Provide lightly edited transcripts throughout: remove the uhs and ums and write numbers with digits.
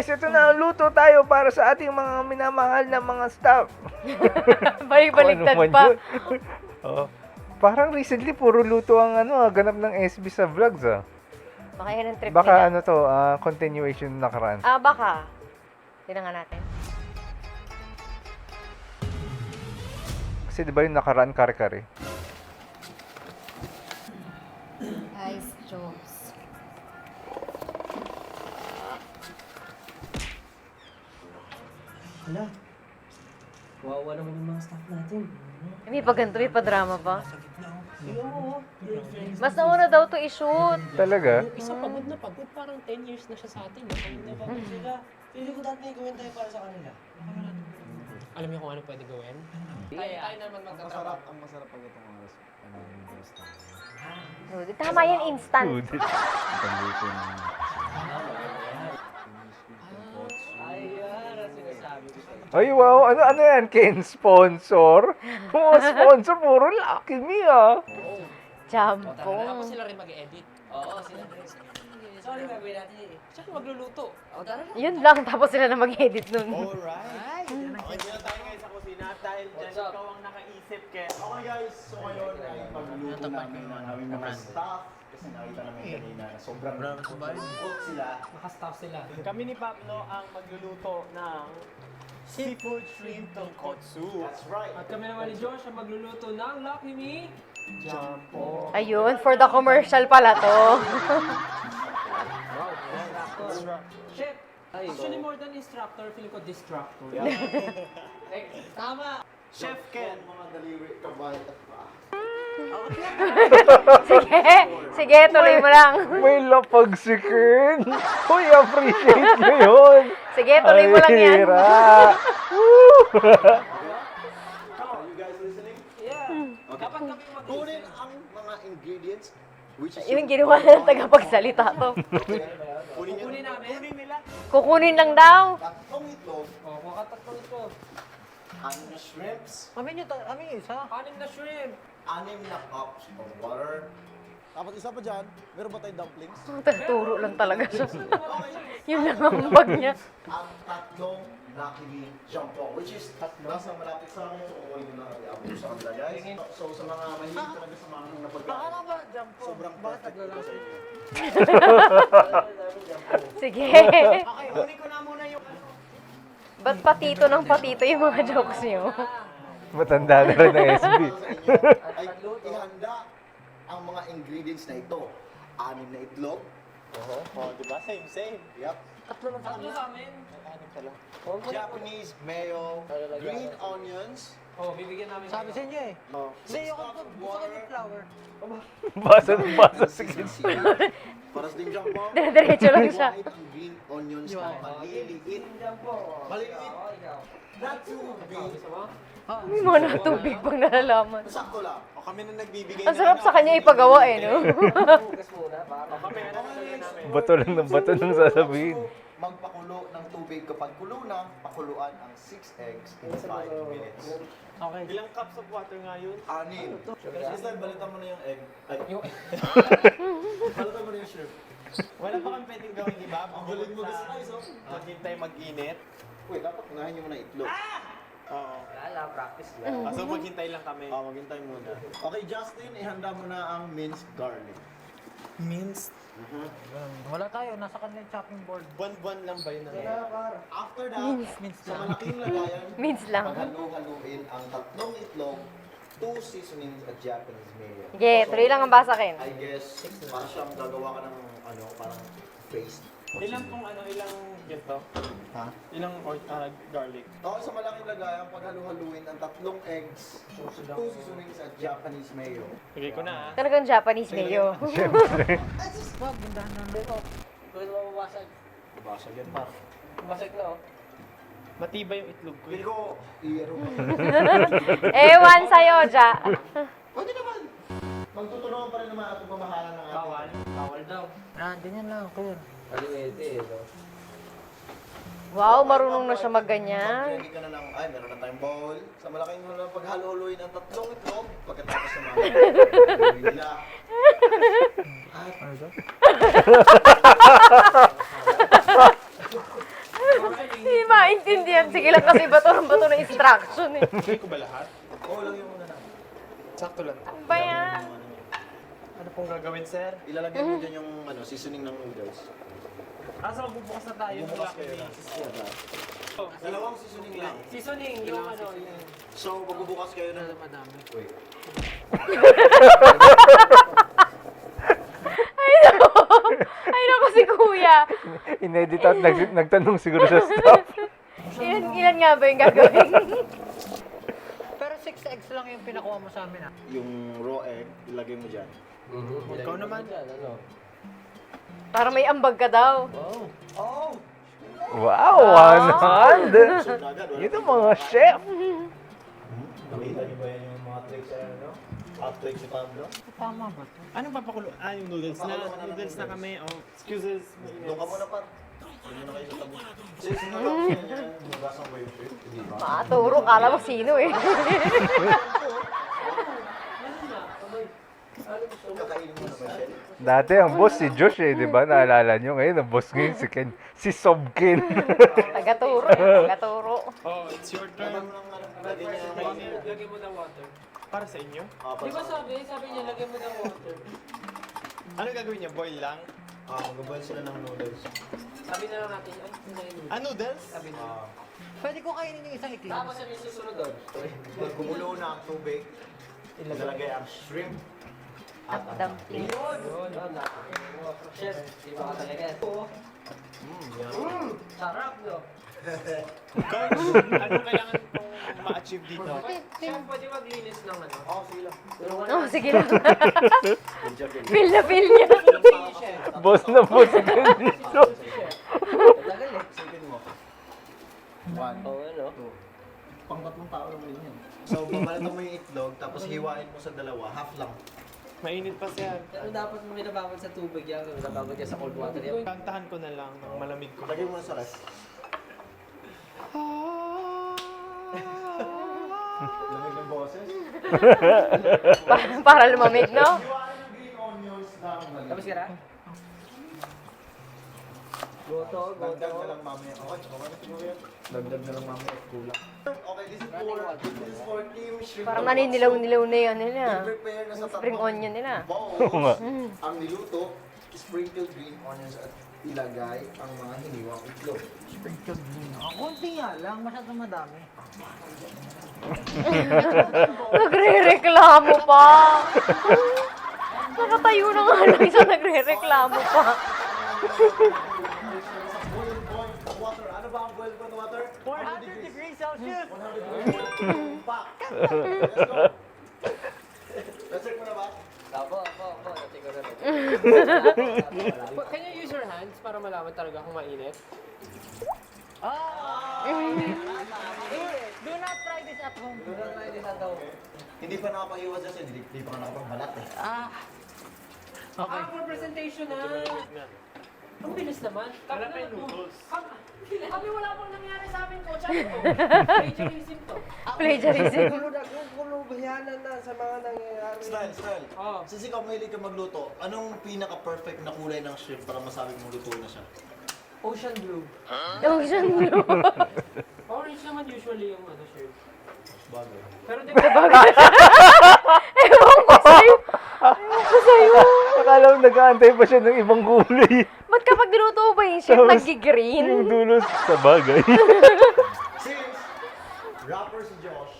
guys, ito na, luto tayo para sa ating mga minamahal na mga staff. Balik-baliktad Ano naman pa. yun? Oh. Parang recently, puro luto ang ganap ng SB sa vlogs Baka yan ang trip Baka nila. continuation na nakaraan. Baka. Tingnan nga natin. Kasi di ba yung nakaraan kare-kare? Ice jokes. Hala. Wawa naman yung mga staff natin. May pa ganito, may pa drama pa. Tingnan mo, Mas nauna daw to i-shoot. Talaga? Yung isa pagod na pagod, parang 10 years na siya sa atin. Pagod sila. Pili ko dati gawin tayo para sa kanila. Alam niyo kung ano pwede gawin? Tayo naman magtatrabaho. Ang masarap pag itong oras. Tama yan, instant. Pagluto na. Ayan, ang sinasabi ko sa'yo. Ay, wow. Ano yan, Ken? Sponsor? Mga sponsor, puro Lucky Me, Jampong. Tapos sila rin mag-edit. Oo, sila rin. Sorry, gagawin natin eh. Siya magluluto. O, tara na. Yun lang, tapos sila na mag-edit nun. Alright! Okay, dito tayo ngayon sa kusina dahil dyan ikaw ang nakaisip kaya. Okay guys, so ngayon ay magluluto namin ng aming mga staff. Kasi nakita namin kanina na sobrang good sila. Nakastaff sila. Kami ni Pablo ang magluluto ng seafood shrimp tonkotsu. That's right. At kami naman ni Josh ang magluluto ng Lucky Me. Jumbo. Ayun, for the commercial pala to. Chef! Actually, more than instructor, feeling ko distractor. Tama! Chef Ken. Mga daliri, kabay at paa. Sige, sige, tuloy mo lang. May lapag si Ken. Uy, appreciate nyo yun. Sige, tuloy mo lang yan. Hira. Are you guys listening? Yeah! Dapat kami Kunin ang mga ingredients which is Yung ginawa na ng tagapagsalita to. kunin Kunin namin. Kunin nila. Kukunin lang daw. Tatlong itlog, Oh, makatatlong ito. 6 na shrimps, Amin isa. 6 na shrimp. 6 na cups of water. Tapos isa pa dyan, meron ba tayong dumplings? Turo lang talaga siya. Yun lang ang bag niya. At tatlong Lucky Me Jumbo, which is nasa malapit sa amin. So, kukunin ko na i-upload sa kanila, guys. So, sa mga mahilig talaga sa mga na pagkain. ba, Jumpo? Sobrang perfect ito sa inyo. Sige. Okay, kunin ko na muna yung... Ba't patito ng patito yung mga jokes niyo? Matanda na rin ng SB. Ay, ihanda ang mga ingredients na ito. 6 na itlog. Oh, di ba? Same. Yep. Tatlo sa amin. Japanese mayo, green onions. Oh, bibigyan namin. Sabi sa inyo eh. Oh, 6 cups of water. Flour. Basa si Ken. Para sa dim jumbo. Diretso lang siya. White ang green onions na maliliit. Maliliit. Not too big. May mga tubig pang nalalaman. Sakto lang. O kami na nagbibigay Ang sarap sa kanya ipagawa eh, no? Bato lang ng bato nang sasabihin. Magpakulo ng tubig. Kapag kulo na, pakuluan ang 6 eggs in 5 minutes. Okay. Ilang cups of water nga yun? 6. Sister, balitan mo na yung egg. Ay, balitan mo na yung shrimp. Wala pa kang pwedeng gawin, di ba? Ang galing mo guys, guys, oh. Maghintay mag-init. Uy, dapat unahin niyo muna itlog. Oo. Wala, practice lang. So maghintay lang kami. Maghintay muna. Okay, Justin, ihanda mo na ang minced garlic. Minced? Wala tayo, nasa kanila yung chopping board. Buwan-buwan lang ba yun? After that, sa malaking lagayan, Mince lang. paghalu-haluin ang 3 itlog, 2 seasonings at Japanese mayo. Sige, tuloy lang ang basa, Ken. I guess, para siyang gagawa ka ng parang paste. Ilang ganito? Ha? Ilang garlic? Okay, sa malaking lagayan, paghalu-haluin ang 3 eggs, 2 seasonings at Japanese mayo. Sige ko na Talagang Japanese mayo. Wag, bundahan na dito. Kung mababasag. Basag yan, par. Basag na oh. Matibay yung itlog ko. Pili ko, i-ero mo. Ewan sa'yo, Ja. Pwede naman. Magtutulungan pa rin naman at pagmamahalan ng ating. Bawal daw. Ganyan lang, clear. Wow, marunong na siya magganyan. Ready ka na ng, meron na tayong bowl. Sa malaking mo na paghalo-haluin ang 3 itlog. Pagkatapos naman, gawin nila. At, maintindihan. Sige lang kasi bato na instruction eh. Hindi ko ba lahat? Oo, lagyan mo na lang. Sakto lang. Ano ba yan? Ano pong gagawin, sir? Ilalagay mo dyan yung seasoning ng noodles. Asa magbubukas na tayo. Bubukas kayo na. Dalawang seasoning lang. Seasoning, yung ano, yung... So, magbubukas kayo na. Madami. Wait. Ay naku si kuya. Inedit at nagtanong siguro sa staff. Ilan nga ba yung gagawin? Pero 6 eggs lang yung pinakuha mo sa amin ah. Yung raw egg, ilagay mo dyan. Ikaw naman. Para may ambag ka daw. Oh! Wow, one hand! So, agad, wala. Yun ang mga chef! Nakita niyo ba yan yung mga tricks sa ano? Hot tricks si Pablo? Tama ba to? Anong papakulo? Ah, yung noodles na. Noodles na kami. Oh, excuses. Doon ka muna pa. Doon na kayo sa tabi. Sis, sino lang yan? Bugas ang wave trip. Hindi ba? Maturo, kala mo sino eh. Kakainin mo na ba siya? Dati ang boss si Josh eh, di ba? Naalala nyo ngayon, ang boss ngayon si Ken. Si Sobkin. Tagaturo eh, tagaturo. Oh, it's your Lagyan turn. mo ng ano, lagyan niya. Lagyan mo ng water. Para sa inyo. Di ba sabi niya, lagyan mo ng water. Ano gagawin niya? Boil lang? Mag-boil sila ng noodles. Sabi na lang natin, ay, hindi. Ah, noodles? Sabi na. Pwede ko kainin yung isang itlog. Tapos ano yung susunod doon? Pag kumulo na ang tubig, ilalagay ang shrimp at ang Dumpling. Yun, chef, di ba ka talaga? Sarap, no? Coach, ano kailangan kong ma-achieve dito? Chef, pwede maglinis ng ano? Oh, sige lang. Oh, sige lang. Feel na feel niya. Boss na boss Ken dito. Tagal eh. Isipin mo. 1, 2. Pang-tatlong tao naman yun. So, babalatan mo yung itlog, tapos hiwain mo sa dalawa, half lang. Mainit pa siya. Pero dapat mo binababad sa tubig yan, binababad yan sa cold water yan. Kantahan ko na lang ng malamig ko. Lagay mo na sa rest. Lamig ng boses. Para lumamig, no? Hiwain yung green onions ng Tapos ka na? Dagdag na lang mamaya. Okay na siguro yan. Dagdag na lang mamaya. Kulang. Okay, this is for team shrimp. Parang naninilaw-nilaw na yun nila. Prepare na sa Spring tatlong onion nila. Oo nga. bowls. Ang niluto, sprinkled green onions at ilagay ang mga hiniwang itlog. Ang konti nga lang, masyadong madami. Nagre-reklamo pa. Nakatayo na nga lang isa nagre-reklamo pa. Boiling point of water. Ano ba ang boiling point of water? 400 degrees Celsius! 100 degrees. Pak! Let's go! Let's mo na ba? Apo. Natin ko na rin. Can you use your hands para malaman talaga kung mainit? Do not try this at home. Hindi pa nakapahiwas kasi hindi pa nakapagbalat eh. Okay. For presentation na. Ang bilis naman. Wala pa yung noodles. Kami wala pong nangyari sa amin ko. Tsaka ito. Plagiarism to. Plagiarism. Style. Oh. Since ikaw mahilig ka magluto, anong pinaka-perfect na kulay ng shrimp para masabi mong luto na siya? Ocean blue. Ocean blue. Orange naman usually yung ano shrimp. Bagay. Pero di ba? Ewan ko sa'yo. Ewan ko sa'yo. Akala ko nag-aantay pa siya ng ibang gulay. Ba't kapag niluto mo ba yung shrimp, Yung nag-green? dulo sa bagay. Since rapper si Josh,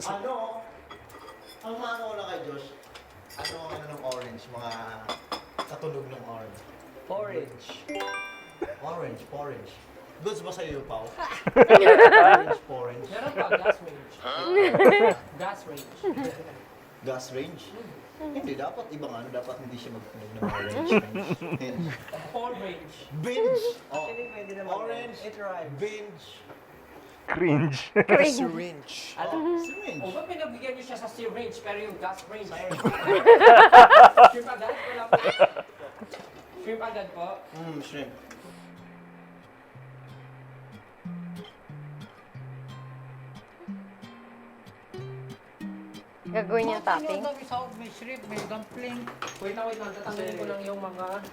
ano ang maano lang kay Josh? Ano ang ano ng orange? Mga katunog ng orange. Orange. Goods ba sa'yo, Pao? Orange. Meron pa, gas range. Gas range. Gas range? Hindi, dapat ibang ano. Dapat hindi siya magtunog ng orange. Paul range. Binge! Oh. Orange, binge, Cringe. Syringe. syringe. O ba't pinagbigyan niyo siya sa syringe pero yung gas range? Shrimp agad? Wala po. Shrimp agad po? Shrimp. Gagawin niya topping. May sahog, may shrimp, may dumpling. Wait lang. Tatanggalin ko lang yung mga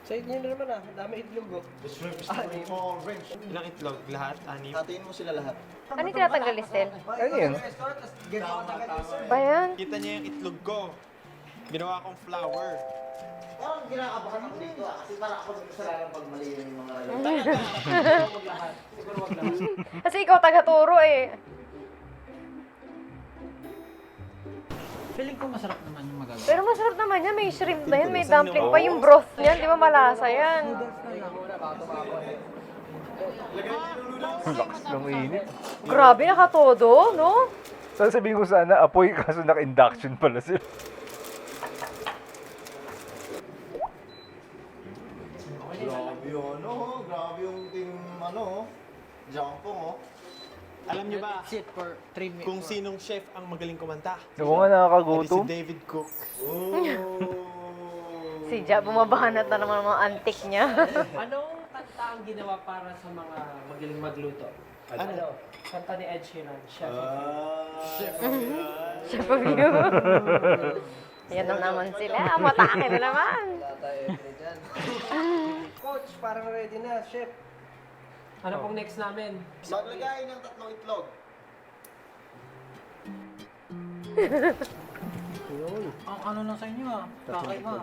Sa inyo na naman ang dami itlog oh. The shrimp is orange. Ilang itlog? Lahat? Anim? Hatiin mo sila lahat. Ano yung tinatanggal ni Stel? Ano yun? Ba yan? Kita niya yung itlog ko. Ginawa kong flour. Parang ginakabahan ako dito kasi parang ako kasalanan pag mali yung mga Siguro wag lahat. Kasi ikaw taga-turo eh. Feeling ko masarap naman yung magagawa. Pero masarap naman yan. May shrimp na yan. May dumpling pa. Yung broth niyan. Di ba malasa yan? Ang lakas ng init. Grabe, nakatodo, no? Sasabihin ko sana, apoy, kaso naka-induction pala sila. Grabe yun, oh. Grabe yung team, Jampong, oh. Alam niyo ba Sit for 3 minutes. kung sinong chef ang magaling kumanta? Oo nga, Edi si nakakagutom. David Cook. Oh. Si Ja, bumabahanat na naman ng mga antik niya. Anong kanta ang ginawa para sa mga magaling magluto? Ano? Kanta ni Ed Sheeran, Chef of You. Chef of you. Yan na naman sila. Matake na naman. Coach, parang ready na, Chef. Ano pong next namin? Maglagay ng 3 itlog. Ang ano lang sa inyo ah. Kakaiba.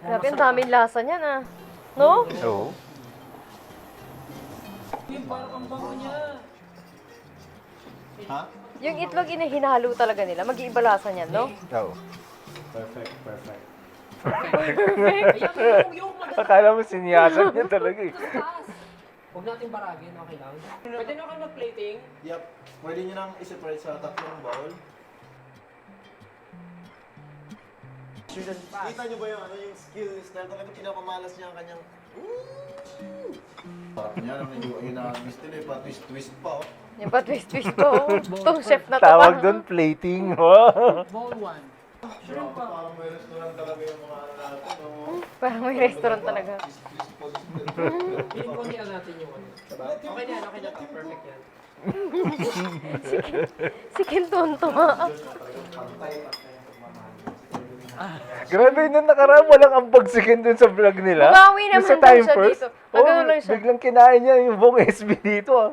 Grabe, ang daming lasa niyan ah. No? Oo. Yung parang ang bango niya. Ha? Yung itlog hinahalo talaga nila. Mag-iiba lasa niyan, no? Oo. Perfect, perfect. Ayan, yung maganda. Akala mo siniyasan niya talaga eh. Huwag natin baragin, okay lang. Pwede na kayo mag-plating. Yup. Pwede nyo nang i-separate sa 3 bowl. Kita nyo ba yung skill ni Style? Talaga pinapamalas niya ang kanyang... Parang niya, yun na miss nila eh, pa-twist-twist pa, oh. Yung pa twist-twist ko. Tong chef na to Tawag ba? doon, plating. Wow. Bowl 1. Grabe, parang may restaurant talaga yung mga ano natin, oh. Parang may restaurant talaga. Piniponian natin yung ano. Okay na yan, okay na to. Perfect yan. Si Ken tonto ha. Grabe, nung nakaraan, walang ambagsikin dun sa vlog nila. Bumawi Yung naman sa daw Time siya First. dito. Nagano lang siya. Biglang kinain niya yung buong SB dito. Ah.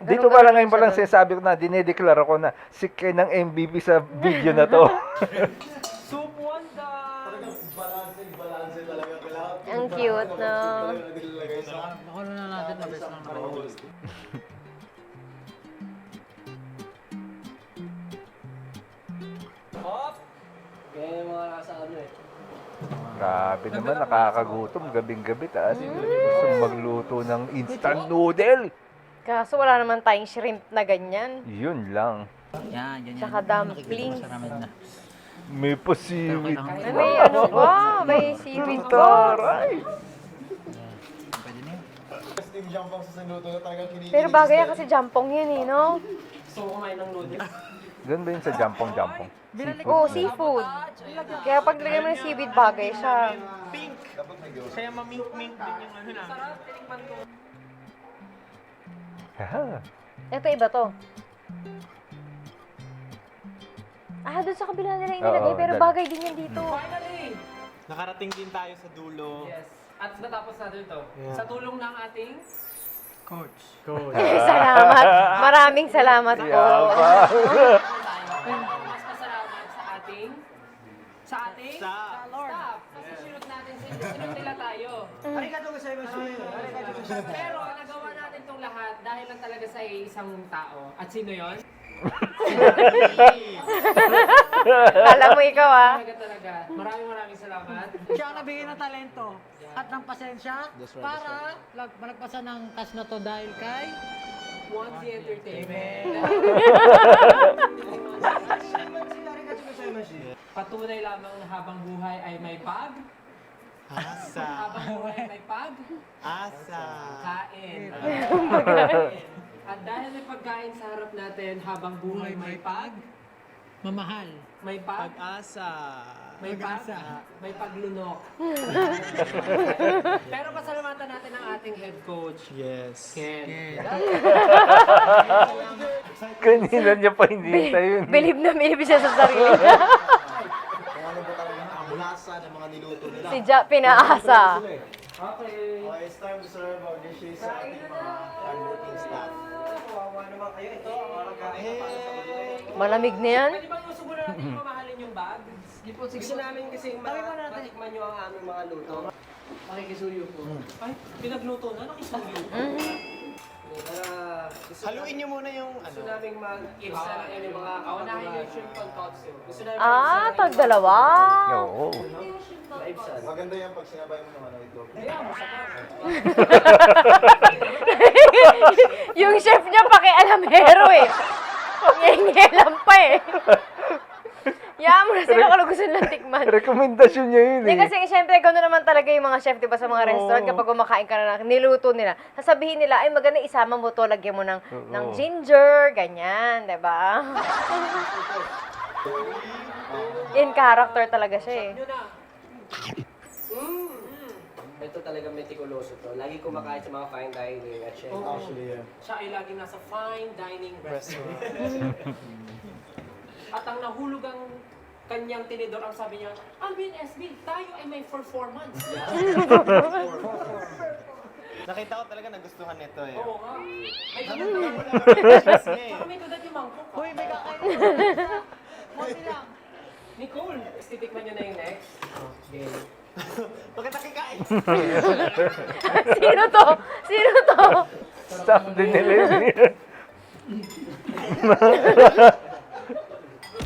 Dito Ganun pa lang lang ngayon pa siya lang doon. sinasabi ko na, dinedeklara ko na si Ken ang MVP sa video na to. Soup Wanda! Balance talaga. Kailangan Ang cute, no? nilagay sa... Baka na natin na best lang bowl. Hop! Kaya yung mga nasa ano eh. Grabe naman, nakakagutom gabing-gabi. Taas gusto magluto ng instant noodle. Kaso wala naman tayong shrimp na ganyan. Yun lang. Yan, yan. Tsaka dumplings. Na. May pasiwit. Ay, may ano pa? May seaweed pa. Taray! Pwede na yun. Steam Jampong sa sinuto na talagang kinikilig. Pero bagay yan kasi jampong yun eh, no? Gusto ko kumain ng noodles. Ganun ba yun sa jampong-jampong? Oo, seafood. Kaya pag lagay mo ng seaweed, bagay siya. Pink! Dapat may gawin. Kaya mamink-mink din yung ano na. Sarap, tinikman ko. Haha. Ito, iba to. Ah, doon sa kabila nila inilagay, Oo, pero dali. bagay din yan dito. Finally! Nakarating din tayo sa dulo. Yes. At natapos natin ito. Sa tulong ng ating... Coach. Salamat. Maraming salamat po. Yaba. Mas pasalamat sa ating... Sa ating... Sa- Staff. Kasi sinunod natin sila. Sinunod nila tayo. Pero nagawa natin itong lahat dahil lang talaga sa isang tao. At sino yon? Alam mo ikaw ah. Talaga. Maraming salamat. Siya ang nabigay ng talento at ng pasensya para malagpasan ng task na to dahil kay... One Entertainment. Patunay lamang na habang buhay ay may pag. Asa. Habang buhay ay may pag. Asa. Kain. At dahil may pagkain sa harap natin, habang buhay may pag. Mamahal. May pag. Pag-asa. May pag. May paglunok. Pero pasalamatan natin ang ating head coach, Yes. Ken. Kanina niya pa hinihintay yun. Bilib na bilib siya sa sarili niya. Kung ano ba talaga ang lasa sana mga niluto nila. Si Ja pinaasa. Okay, it's time to serve our dishes sa ating mga hardworking staff. Malamig na yan. Pwede bang gusto muna natin mamahalin yung bag? Gusto namin kasi matikman nyo ang aming mga luto. Makikisuyo po. Ay, pinagluto na, nakisuyo. Haluin niyo muna yung Gusto namin mag-ibsa na yung mga kaunahin yung shrimp tonkatsu. Gusto namin Tag dalawa. Oo. maibsan. Maganda yan pag sinabay mo ng itlog. Yung chef niya pakialamero eh. Nyenyelam pa eh. Yaan mo na sila kung gusto nilang tikman. Rekomendasyon niya yun Hindi eh. kasi siyempre gano'n naman talaga yung mga chef, di ba, sa mga restaurant kapag kumakain ka na niluto nila. Sasabihin nila, ay maganda isama mo to, lagyan mo ng ginger, ganyan, di ba? In character talaga siya eh. Yun na. Ito talaga metikuloso to. Lagi kumakain sa mga fine dining at chef. Actually, yeah. Siya ay laging nasa fine dining restaurant. At ang nahulog ang kanyang tinidor, ang sabi niya, Alvin SB, tayo ay may performance. Nakita ko talaga nagustuhan nito eh. Oo nga. May tudad Baka may tudad yung mangkok. Uy, may kakain. Konti lang. Nicole, titikman niyo na yung next. Okay. Bakit nakikain? Sino to? Sino to? Staff din nila yun eh.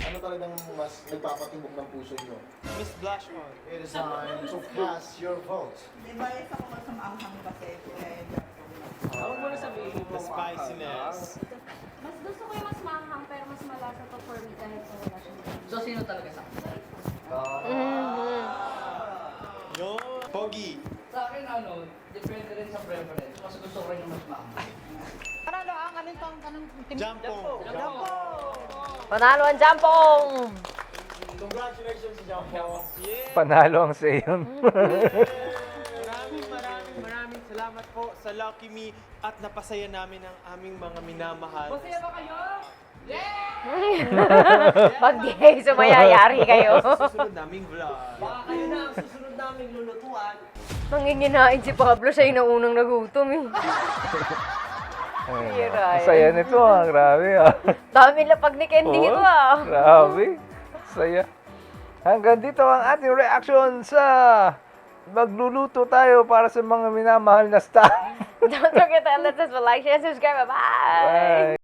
Ano talagang mas nagpapatibok ng puso nyo? Miss Blushmore. It is time to pass your votes. Di ba isa ko mas maanghang kasi kaya Huwag mo na sabihin mo. The spiciness. Mas gusto ko yung mas maanghang pero mas malasa to for me kahit sa wala siya. So, sino talaga sa Yo! Pogi! Sa akin, depende rin sa preference. Mas gusto ko rin yung mas maanghang. Panalo ang anong team? Jampo! Panalo ang jampong! Congratulations, Jampo. Panalo ang sayon. Maraming salamat po sa Lucky Me at napasaya namin ang aming mga minamahal. Masaya ba kayo? Pag di kayo sumayayari kayo. Susunod naming vlog. Baka kayo na ang susunod naming lulutuan. Manginginain si Pablo, siya yung naunang nagutom eh. Ang saya nito ah. Grabe ah. Dami lapag ni Candy ito ah. Grabe. Saya. Hanggang dito ang ating reaction sa magluluto tayo para sa mga minamahal na staff. Don't forget to like, share, subscribe. Bye! Bye!